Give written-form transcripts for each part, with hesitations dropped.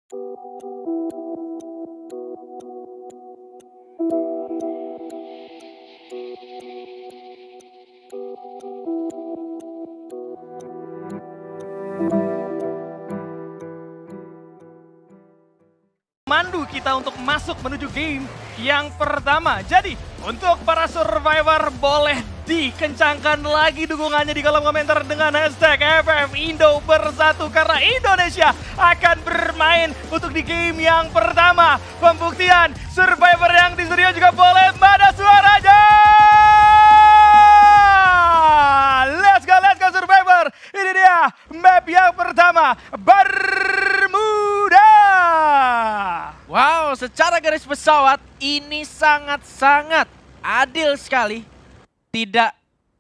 Mandu kita untuk masuk menuju game yang pertama. Jadi untuk para survivor boleh dikencangkan lagi dukungannya di kolom komentar dengan hashtag FF Indo Bersatu karena Indonesia akan bermain untuk di game yang pertama. Pembuktian survivor yang di studio juga boleh mana suaranya. Let's go survivor. Ini dia map yang pertama, Bermuda. Wow, secara garis pesawat ini sangat-sangat adil sekali. Tidak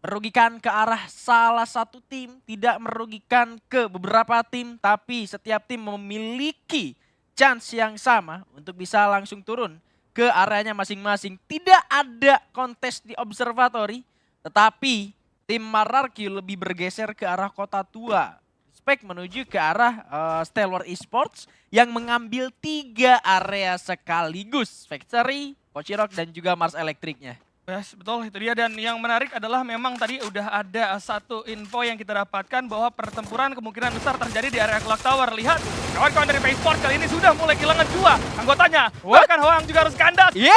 merugikan ke arah salah satu tim, tidak merugikan ke beberapa tim, tapi setiap tim memiliki chance yang sama untuk bisa langsung turun ke areanya masing-masing. Tidak ada kontes di observatory, tetapi tim Mararki lebih bergeser ke arah kota tua. Menuju ke arah Stellar Esports yang mengambil 3 area sekaligus. Factory, Pocirok, dan juga Mars Electric-nya. Yes, betul itu dia, dan yang menarik adalah memang tadi udah ada satu info yang kita dapatkan bahwa pertempuran kemungkinan besar terjadi di area Clock Tower. Lihat, kawan-kawan dari Paysport kali ini sudah mulai kehilangan 2 anggotanya. Bahkan Hoang juga harus kandas. Yeah!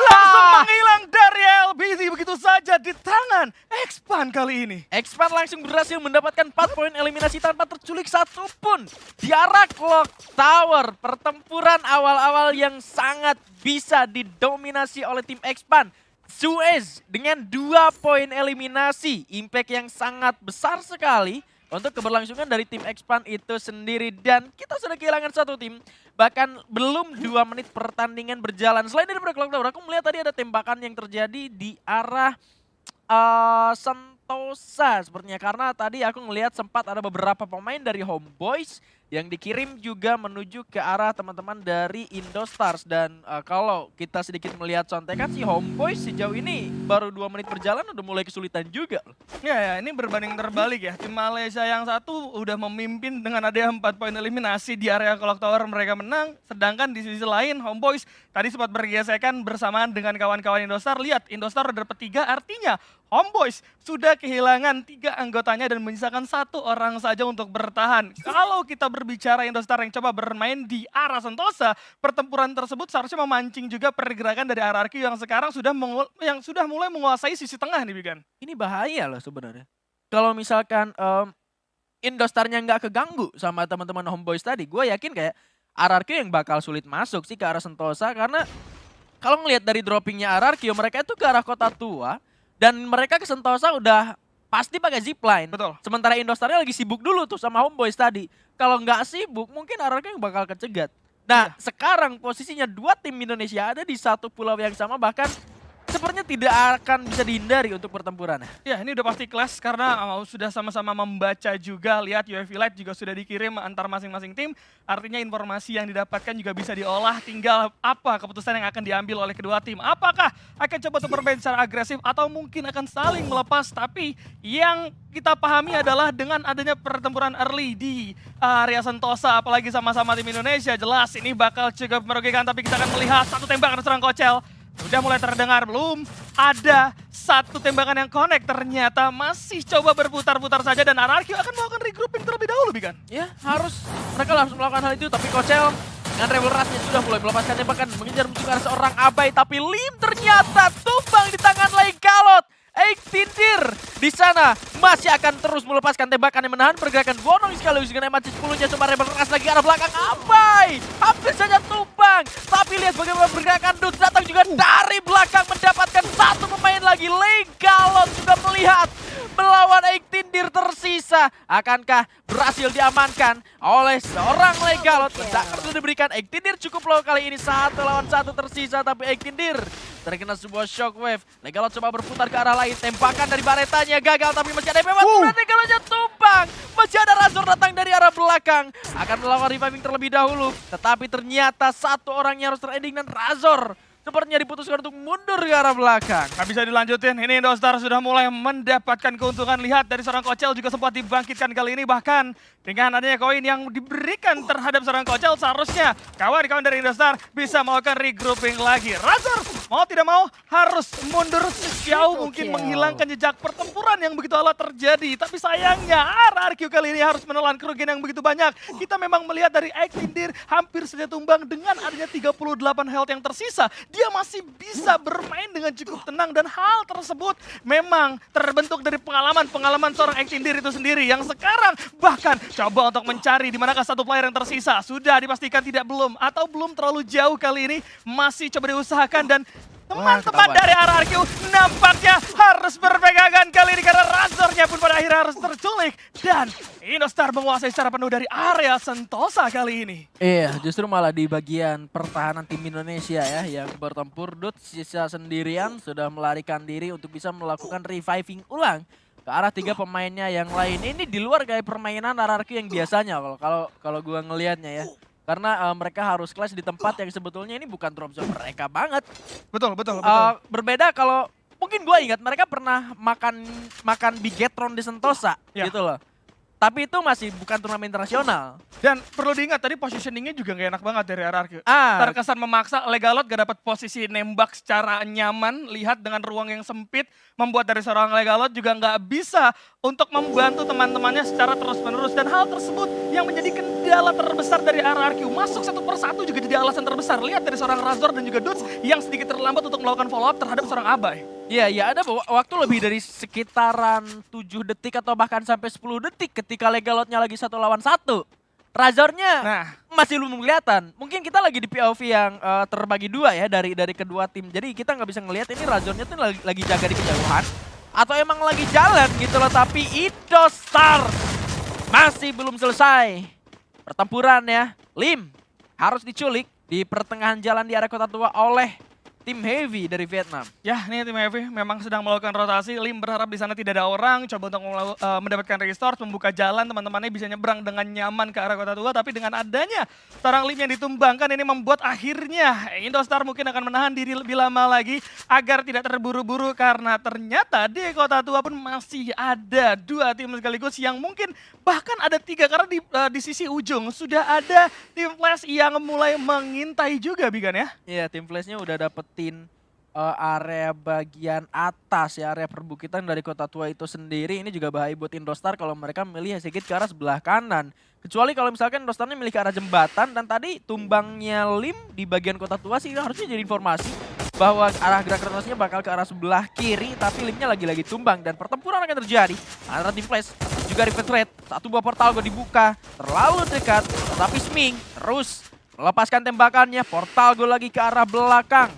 Langsung menghilang dari LBZ begitu saja di tangan Expand kali ini. Expand langsung berhasil mendapatkan 4 poin eliminasi tanpa terculik satupun di arah Clock Tower. Pertempuran awal-awal yang sangat bisa didominasi oleh tim Expand. Suez dengan 2 poin eliminasi, impact yang sangat besar sekali untuk keberlangsungan dari tim Expand itu sendiri. Dan kita sudah kehilangan satu tim, bahkan belum 2 menit pertandingan berjalan. Selain dari Clock Tower, aku melihat tadi ada tembakan yang terjadi di arah Sentosa sepertinya. Karena tadi aku melihat sempat ada beberapa pemain dari Homeboys yang dikirim juga menuju ke arah teman-teman dari Indostars. Dan kalau kita sedikit melihat contekan sih, Homeboys sejauh ini baru 2 menit berjalan udah mulai kesulitan juga. Ya, ini berbanding terbalik ya. Tim Malaysia yang satu udah memimpin dengan ada 4 poin eliminasi di area Clock Tower, mereka menang. Sedangkan di sisi lain Homeboys tadi sempat bergesekan bersamaan dengan kawan-kawan Indostar. Lihat, Indostar udah dapat 3, artinya Homeboys sudah kehilangan 3 anggotanya dan menyisakan 1 orang saja untuk bertahan. Kalau kita berbicara Indostar yang coba bermain di arah Sentosa, pertempuran tersebut seharusnya memancing juga pergerakan dari RRQ yang sekarang sudah mulai menguasai sisi tengah nih, Bigan. Ini bahaya loh sebenarnya. Kalau misalkan Indostarnya nggak keganggu sama teman-teman Homeboys tadi, gue yakin kayak RRQ yang bakal sulit masuk sih ke arah Sentosa. Karena kalau ngelihat dari droppingnya RRQ, mereka itu ke arah kota tua. Dan mereka ke Sentosa udah pasti pakai zipline. Betul. Sementara Indostarnya lagi sibuk dulu tuh sama Homeboys tadi. Kalau nggak sibuk, mungkin RRQ yang bakal kecegat. Nah, sekarang posisinya 2 tim Indonesia ada di satu pulau yang sama, bahkan sepertinya tidak akan bisa dihindari untuk pertempuran. Ya, ini udah pasti kelas karena sudah sama-sama membaca juga. Lihat UAV Light juga sudah dikirim antar masing-masing tim. Artinya informasi yang didapatkan juga bisa diolah. Tinggal apa keputusan yang akan diambil oleh kedua tim. Apakah akan coba untuk bermain secara agresif atau mungkin akan saling melepas. Tapi yang kita pahami adalah dengan adanya pertempuran early di area Sentosa, apalagi sama-sama tim Indonesia, jelas ini bakal cukup merugikan. Tapi kita akan melihat satu tembakan serang Kocel. Sudah mulai terdengar, belum ada satu tembakan yang connect, ternyata masih coba berputar-putar saja dan RRQ akan melakukan regrouping terlebih dahulu, Bigan. Ya, mereka harus melakukan hal itu, tapi Kocel dengan Rebel Rush-nya sudah mulai melepaskan tembakan, mengejar musuh ke arah seorang Abai, tapi Lim ternyata tumbang di tangan Leigalot. Tindir di sana masih akan terus melepaskan tembakan yang menahan pergerakan Wonong sekaligus dengan MAC-10-nya. Coba Rebel Rush lagi arah belakang, Abai hampir saja tumbang. Tapi lihat bagaimana pergerakan Dut datang juga dari belakang mendapatkan satu pemain lagi. Leigalot juga melihat melawan Tindir tersisa. Akankah berhasil diamankan oleh seorang Leigalot? Ledakan sudah diberikan, Tindir cukup low kali ini, 1 lawan 1 tersisa. Tapi Tindir terkena sebuah shockwave. Leigalot coba berputar ke arah lain, tembakan dari baretanya gagal, tapi masih ada Pemat. Leigalotnya tumbang. Masih ada Razor datang dari arah belakang, akan melakukan reviving terlebih dahulu. Tetapi ternyata 1 orangnya harus terending dan Razor sepertinya diputuskan untuk mundur ke arah belakang. Nggak bisa dilanjutin, ini Indostar sudah mulai mendapatkan keuntungan. Lihat dari seorang Kocel juga sempat dibangkitkan kali ini, bahkan dengan adanya koin yang diberikan terhadap seorang Kocel, seharusnya kawan-kawan dari Indostar bisa melakukan regrouping lagi. Razor mau tidak mau harus mundur sejauh mungkin menghilangkan jejak pertempuran yang begitu alot terjadi. Tapi sayangnya RRQ kali ini harus menelan kerugian yang begitu banyak. Kita memang melihat dari Extindir hampir saja tumbang dengan adanya 38 health yang tersisa. Dia masih bisa bermain dengan cukup tenang dan hal tersebut memang terbentuk dari pengalaman seorang Extindir itu sendiri yang sekarang bahkan coba untuk mencari di manakah satu player yang tersisa. Sudah dipastikan belum atau belum terlalu jauh kali ini, masih coba diusahakan dan teman-teman dari RRQ nampaknya harus berpegangan kali ini karena Razornya pun pada akhirnya harus terculik dan Indostar menguasai secara penuh dari area Sentosa kali ini. Iya, justru malah di bagian pertahanan tim Indonesia ya yang bertempur. Dut sisa sendirian sudah melarikan diri untuk bisa melakukan reviving ulang ke arah 3 pemainnya yang lain. Ini di luar gaya permainan RRQ yang biasanya kalau gua ngelihatnya ya. Karena mereka harus clash di tempat yang sebetulnya ini bukan drop zone mereka banget. Betul. Berbeda kalau mungkin gue ingat mereka pernah makan Bigetron di Sentosa gitu loh. Tapi itu masih bukan turnamen internasional. Dan perlu diingat tadi positioningnya juga gak enak banget dari RRQ. Terkesan memaksa, Legalot gak dapat posisi nembak secara nyaman. Lihat dengan ruang yang sempit, membuat dari seorang Legalot juga gak bisa untuk membantu teman-temannya secara terus-menerus. Dan hal tersebut yang menjadi kendala terbesar dari RRQ. Masuk satu persatu juga jadi alasan terbesar. Lihat dari seorang Razor dan juga Dudes yang sedikit terlambat untuk melakukan follow up terhadap seorang Abai. Iya, ada waktu lebih dari sekitaran 7 detik atau bahkan sampai 10 detik ketika Legalotnya lagi 1 lawan 1. Razornya masih belum kelihatan. Mungkin kita lagi di POV yang terbagi 2 ya dari kedua tim. Jadi kita nggak bisa ngelihat ini Razornya tuh lagi jaga di kejauhan atau emang lagi jalan gitu loh. Tapi Indostar masih belum selesai pertempuran ya. Lim harus diculik di pertengahan jalan di area Kota Tua oleh tim Heavy dari Vietnam. Ya, ini tim Heavy memang sedang melakukan rotasi. Lim berharap di sana tidak ada orang, coba untuk mendapatkan resource, membuka jalan, teman-temannya bisa nyebrang dengan nyaman ke arah Kota Tua. Tapi dengan adanya seorang Lim yang ditumbangkan, ini membuat akhirnya Indostar mungkin akan menahan diri lebih lama lagi agar tidak terburu-buru karena ternyata di Kota Tua pun masih ada 2 tim sekaligus yang mungkin bahkan ada 3 karena di sisi ujung sudah ada tim Flash yang mulai mengintai juga, Bigan ya. Iya, tim Flashnya udah dapetin area bagian atas ya, area perbukitan dari Kota Tua itu sendiri. Ini juga bahaya buat Indostar kalau mereka memilih sedikit ke arah sebelah kanan. Kecuali kalau misalkan Indostarnya memilih ke arah jembatan dan tadi tumbangnya Lim di bagian Kota Tua sih harusnya jadi informasi bahwa arah gerak rotasinya bakal ke arah sebelah kiri, tapi Limnya lagi-lagi tumbang dan pertempuran akan terjadi antara tim Flash juga Reflex Red. Satu buah portal gue dibuka terlalu dekat, tapi Sming terus melepaskan tembakannya. Portal gue lagi ke arah belakang.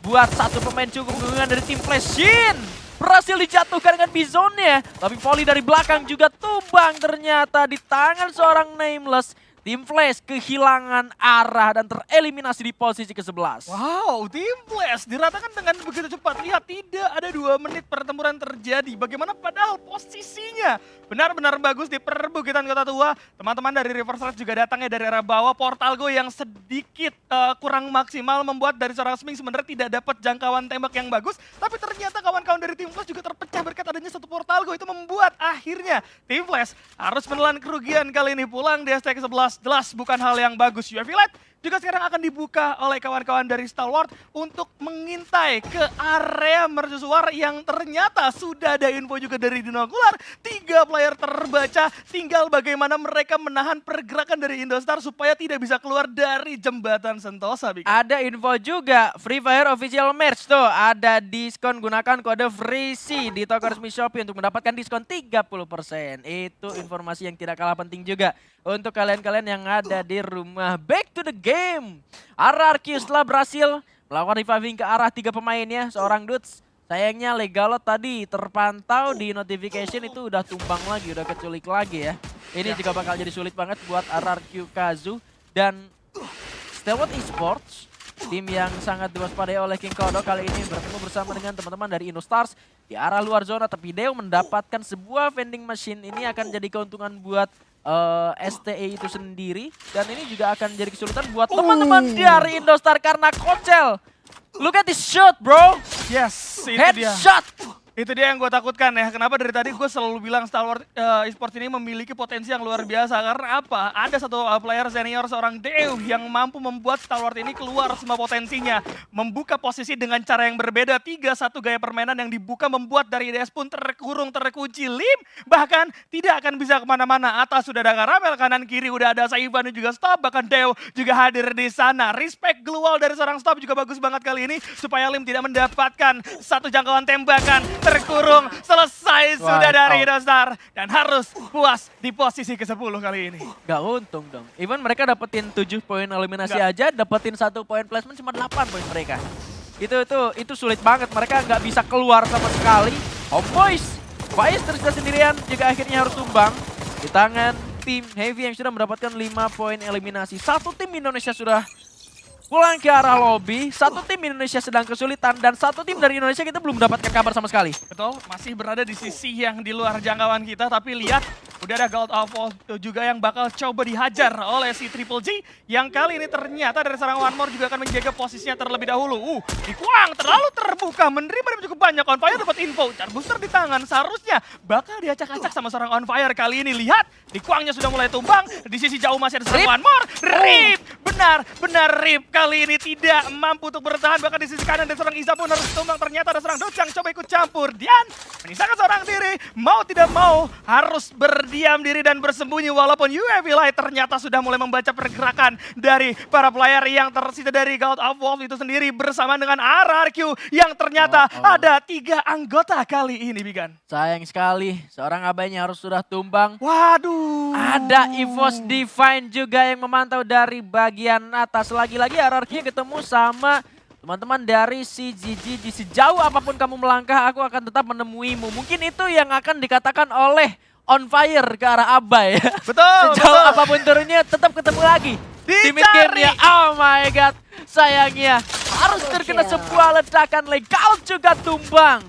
Buat satu pemain cukup dukungan dari tim Flash. Shin berhasil dijatuhkan dengan Bizonnya. Tapi volley dari belakang juga tumbang ternyata di tangan seorang Nameless. Tim Flash kehilangan arah dan tereliminasi di posisi ke-11. Wow, tim Flash diratakan dengan begitu cepat. Lihat, tidak ada 2 menit pertempuran terjadi. Bagaimana padahal posisinya benar-benar bagus di perbukitan Kota Tua. Teman-teman dari Reverse Red juga datangnya dari arah bawah. Portal Go yang sedikit kurang maksimal membuat dari seorang Sming sebenarnya tidak dapat jangkauan tembak yang bagus. Tapi ternyata kawan-kawan dari tim Flash juga terpecah berkat adanya satu Portal Go. Itu membuat akhirnya tim Flash harus menelan kerugian kali ini, pulang di ST ke-11. Jelas bukan hal yang bagus. UAV Light juga sekarang akan dibuka oleh kawan-kawan dari Stalwart untuk mengintai ke area mercusuar yang ternyata sudah ada info juga dari Dinokular. 3 player terbaca, tinggal bagaimana mereka menahan pergerakan dari Indostar supaya tidak bisa keluar dari jembatan Sentosa. Ada info juga, Free Fire official merch tuh, ada diskon, gunakan kode FREEZY di toko resmi Shopee untuk mendapatkan diskon 30%. Itu informasi yang tidak kalah penting juga untuk kalian-kalian yang ada di rumah. Back to the game. RRQ setelah berhasil melakukan reviving ke arah 3 pemainnya, seorang Dudes. Sayangnya Legalot tadi terpantau di notification itu udah tumbang lagi, udah keculik lagi ya. Ini juga bakal jadi sulit banget buat RRQ Kazu dan Stalwart Esports. Tim yang sangat diwaspadai oleh King Kodok kali ini bertemu bersama dengan teman-teman dari Indostars di arah luar zona. Tapi Deo mendapatkan sebuah vending machine, ini akan jadi keuntungan buat STE itu sendiri. Dan ini juga akan jadi kesulitan buat teman-teman dari Indostar karena Kocel Look at this shot, bro. Yes, itu dia. Headshot. Itu dia yang gue takutkan ya. Kenapa dari tadi gue selalu bilang Star Wars esports ini memiliki potensi yang luar biasa. Karena apa? Ada satu player senior seorang Deo yang mampu membuat Star Wars ini keluar semua potensinya. Membuka posisi dengan cara yang berbeda. 3-1 gaya permainan yang dibuka membuat dari DS pun terkurung, terkunci. Lim bahkan tidak akan bisa kemana-mana. Atas sudah ada Karamel, kanan kiri udah ada Saivan dan juga Stop. Bahkan Deo juga hadir di sana. Respect global dari seorang Stop juga bagus banget kali ini. Supaya Lim tidak mendapatkan satu jangkauan tembakan. Terkurung, selesai sudah dari Indostar. Dan harus puas di posisi ke-10 kali ini. Gak untung dong. Even mereka dapetin 7 poin eliminasi aja, dapetin 1 poin placement cuma 8 poin mereka. Itu sulit banget. Mereka nggak bisa keluar sama sekali. Homeboys, Faiz tersisa sendirian juga akhirnya harus tumbang di tangan tim Heavy yang sudah mendapatkan 5 poin eliminasi. Satu tim Indonesia sudah pulang ke arah lobby, satu tim Indonesia sedang kesulitan, dan satu tim dari Indonesia kita belum mendapatkan kabar sama sekali. Betul, masih berada di sisi yang di luar jangkauan kita, tapi lihat udah ada God of War juga yang bakal coba dihajar oleh si Triple G, yang kali ini ternyata dari seorang One More juga akan menjaga posisinya terlebih dahulu. Dikuang, terlalu terbuka, menerima dan cukup banyak. On Fire dapat info, Char Booster di tangan, seharusnya bakal diacak-acak sama seorang On Fire kali ini. Lihat, Dikuangnya sudah mulai tumbang, di sisi jauh masih ada seorang One More. Rip, benar Rip. Kali ini tidak mampu untuk bertahan, bahkan di sisi kanan dan seorang Iza pun harus tumbang. Ternyata ada seorang Docang coba ikut campur. Dian menyisakan seorang diri, mau tidak mau harus berdiam diri dan bersembunyi. Walaupun UAV Light ternyata sudah mulai membaca pergerakan dari para player yang tersisa dari God of War itu sendiri bersama dengan RRQ yang ternyata ada 3 anggota kali ini, Bigan. Sayang sekali, seorang abaynya harus sudah tumbang. Waduh. Ada EVOS Divine juga yang memantau dari bagian atas. Lagi-lagi RRQ ketemu sama teman-teman dari CGG. Sejauh apapun kamu melangkah, aku akan tetap menemuimu. Mungkin itu yang akan dikatakan oleh On Fire ke arah Abay. Betul. Sejauh apapun turunnya, tetap ketemu lagi. Di mid game-nya, oh my god. Sayangnya, harus terkena sebuah ledakan. Legal juga tumbang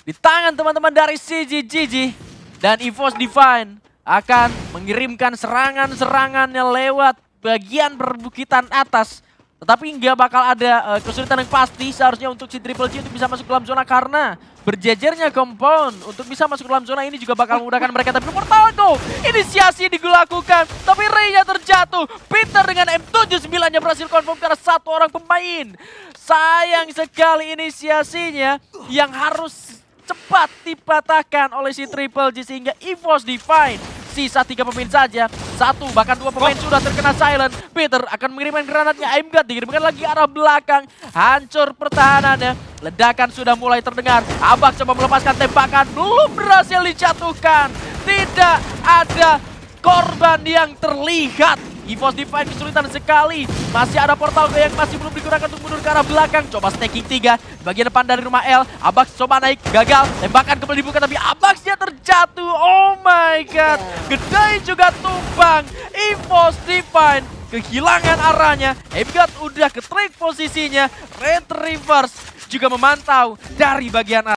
di tangan teman-teman dari CGG. Dan EVOS Divine akan mengirimkan serangan-serangannya lewat bagian perbukitan atas. Tetapi nggak bakal ada kesulitan yang pasti seharusnya untuk si Triple G untuk bisa masuk ke dalam zona, karena berjejernya compound untuk bisa masuk ke dalam zona ini juga bakal memudahkan mereka. Tapi Portal Go, inisiasi dilakukan, tapi Ray-nya terjatuh. Peter dengan M79-nya berhasil confirm karena satu orang pemain. Sayang sekali inisiasinya yang harus cepat dipatahkan oleh si Triple G, sehingga EVOS Divine sisa 3 pemain saja. 1 bahkan 2 pemain sudah terkena silent. Peter akan mengirimkan granatnya. Aimgat dikirimkan lagi arah belakang. Hancur pertahanannya. Ledakan sudah mulai terdengar. Abak coba melepaskan tembakan. Belum berhasil dijatuhkan. Tidak ada korban yang terlihat. EVOS Divine kesulitan sekali. Masih ada Portal Go yang masih belum digunakan untuk mundur ke arah belakang. Coba stacking 3 di bagian depan dari rumah L. Abax coba naik, gagal. Tembakan kembali dibuka tapi Abaxnya terjatuh. Oh my god. Gedai juga tumbang. EVOS Divine kehilangan arahnya. Aimgat udah ke-track posisinya. Red Reverse juga memantau dari bagian atas.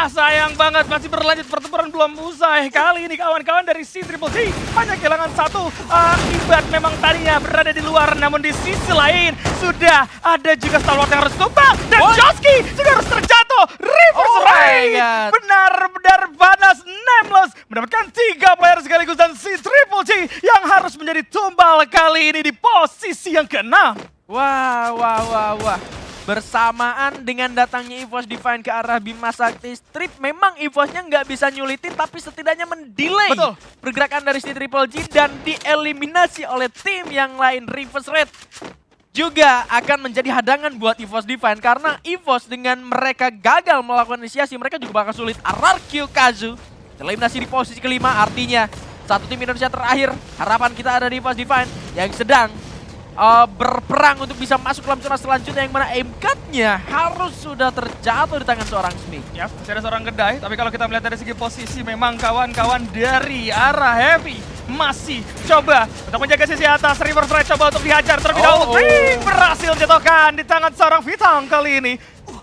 Sayang banget, masih berlanjut, pertempuran belum usai. Kali ini kawan-kawan dari si Triple G hanya kehilangan 1 akibat memang tadinya berada di luar. Namun di sisi lain sudah ada juga Stalwart yang harus tumbang. Dan Joski juga harus terjatuh. Reverse Ray benar-benar panas. Nameless mendapatkan 3 player sekaligus, dan si Triple G yang harus menjadi tumbal kali ini di posisi yang ke-6. Wah. Bersamaan dengan datangnya EVOS Divine ke arah Bima Sakti Strip, memang EVOS-nya nggak bisa nyulitin, tapi setidaknya mendelay pergerakan dari si Triple G dan dieliminasi oleh tim yang lain. Reverse Red juga akan menjadi hadangan buat EVOS Divine, karena EVOS dengan mereka gagal melakukan inisiasi, mereka juga bakal sulit. RRQ Kazu eliminasi di posisi ke-5, artinya satu tim Indonesia terakhir. Harapan kita ada di EVOS Divine yang sedang berperang untuk bisa masuk dalam zona selanjutnya, yang mana aim-cut-nya harus sudah terjatuh di tangan seorang Smith. Ya, masih ada seorang Gedai, tapi kalau kita melihat dari segi posisi, memang kawan-kawan dari arah Heavy masih coba untuk menjaga sisi atas. Reverse Ray coba untuk dihajar terlebih dahulu. Berhasil jatuhkan di tangan seorang Vitang kali ini.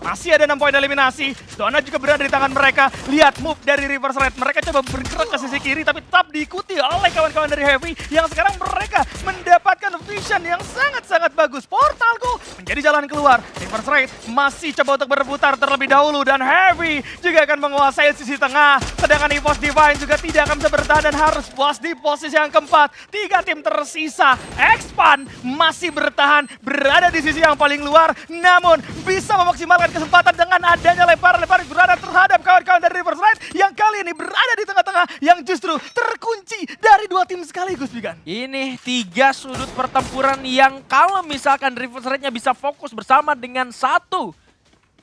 Masih ada 6 poin eliminasi. Zona juga berada di tangan mereka. Lihat move dari Reverse Red. Mereka coba bergerak ke sisi kiri, tapi tetap diikuti oleh kawan-kawan dari Heavy, yang sekarang mereka mendapatkan vision yang sangat-sangat bagus. Portal Go menjadi jalan keluar. Reverse Raid masih coba untuk berputar terlebih dahulu dan Heavy juga akan menguasai sisi tengah. Sedangkan EVOS Divine juga tidak akan bisa bertahan dan harus puas di posisi yang keempat. 3 tim tersisa. Expand masih bertahan berada di sisi yang paling luar, namun bisa memaksimalkan kesempatan dengan adanya lemparan-lemparan berada terhadap kawan-kawan dari Reverse Raid yang kali ini berada di tengah-tengah yang justru terkunci dari 2 tim sekaligus, Bigan. Ini 3 sudut pertempuran yang kalau misalkan Reverse Raid-nya bisa fokus bersama dengan satu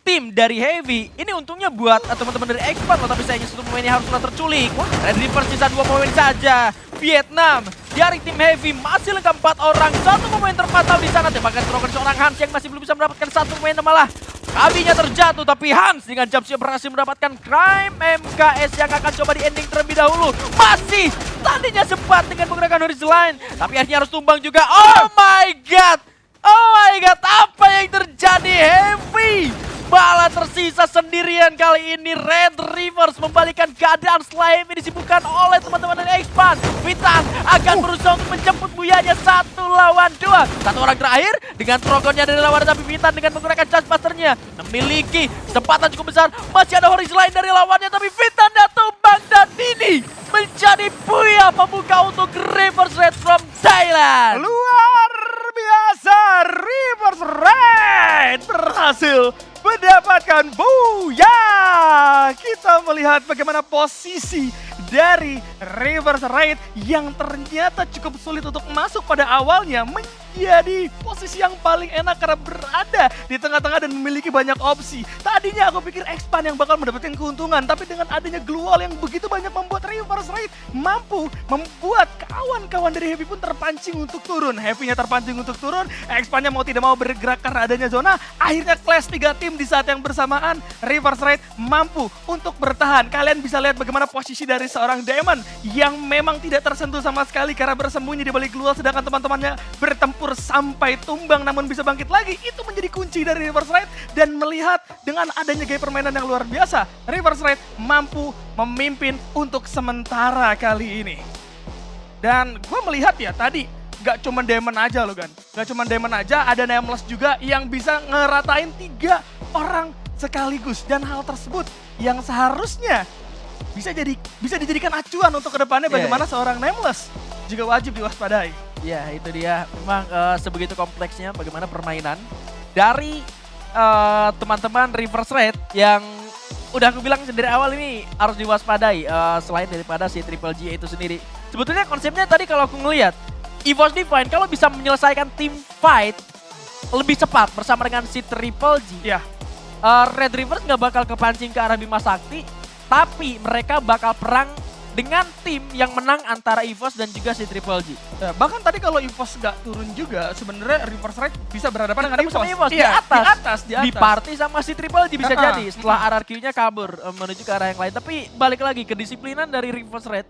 tim dari Heavy, ini untungnya buat teman-teman dari Expand loh, tapi sayangnya satu pemain yang harus sudah terculik. Red Reverse sisa 2 pemain saja. Vietnam dari tim Heavy masih lengkap 4 orang, satu pemain terpantau di sana. Tembakan serangan seorang Hans yang masih belum bisa mendapatkan satu pemain malah. Kabinya terjatuh, tapi Hans dengan jump shot berhasil mendapatkan Crime MKS yang akan coba di ending terlebih dahulu. Masih tadinya sempat dengan menggunakan horizon line, tapi akhirnya harus tumbang juga. Oh my god! Oh my god, apa yang terjadi? Heavy malah tersisa sendirian kali ini. Red Reverse membalikan keadaan setelah Heavy disibukkan oleh teman-teman dari Expand. Vitan akan berusaha untuk menjemput buyanya 1 lawan 2. Satu orang terakhir dengan trogonnya dari lawan, tapi Vitan dengan menggunakan charge busternya memiliki kesempatan cukup besar. Masih ada horizon lain dari lawannya, tapi Vitan dah tumbang dan ini menjadi buya pembuka untuk Reverse Red from Thailand. Luar biasa, Reverse Raid berhasil mendapatkan booyah. Kita melihat bagaimana posisi dari Reverse Raid yang ternyata cukup sulit untuk masuk pada awalnya menjadi posisi yang paling enak karena berada di tengah-tengah dan memiliki banyak opsi. Tadinya aku pikir Expand yang bakal mendapatkan keuntungan, tapi dengan adanya glue wall yang begitu banyak membuat Reverse Raid mampu membuat kawan-kawan dari Heavy pun terpancing untuk turun. Heavy-nya terpancing untuk turun, Expand-nya mau tidak mau bergerak karena adanya zona. Akhirnya clash 3 tim di saat yang bersamaan. Reverse Raid mampu untuk bertahan. Kalian bisa lihat bagaimana posisi dari seorang Demon yang memang tidak tersentuh sama sekali karena bersembunyi di balik glue wall, sedangkan teman-temannya bertempur sampai tumbang namun bisa bangkit lagi. Itu menjadi kunci dari Reverse Raid, dan melihat dengan adanya gaya permainan yang luar biasa, Reverse Raid mampu memimpin untuk sementara kali ini. Dan gue melihat ya tadi gak cuma Demon aja loh kan, gak cuma Demon aja, ada Nameless juga yang bisa ngeratain 3 orang sekaligus, dan hal tersebut yang seharusnya bisa dijadikan acuan untuk kedepannya bagaimana seorang Nameless juga wajib diwaspadai. Ya itu dia, memang sebegitu kompleksnya bagaimana permainan dari teman-teman Reverse Raid yang udah aku bilang dari awal ini harus diwaspadai. Selain daripada si Triple G itu sendiri, sebetulnya konsepnya tadi kalau aku ngelihat EVOS Divine kalau bisa menyelesaikan team fight lebih cepat bersama dengan si Triple G, Red Reverse nggak bakal kepancing ke arah Bima Sakti, tapi mereka bakal perang dengan tim yang menang antara EVOS dan juga si Triple G. Ya, bahkan tadi kalau EVOS nggak turun juga, sebenarnya Reverse Raid bisa berhadapan dengan EVOS. Di atas. Di Party sama si Triple G bisa jadi setelah RRQ-nya kabur menuju ke arah yang lain. Tapi balik lagi, kedisiplinan dari Reverse Raid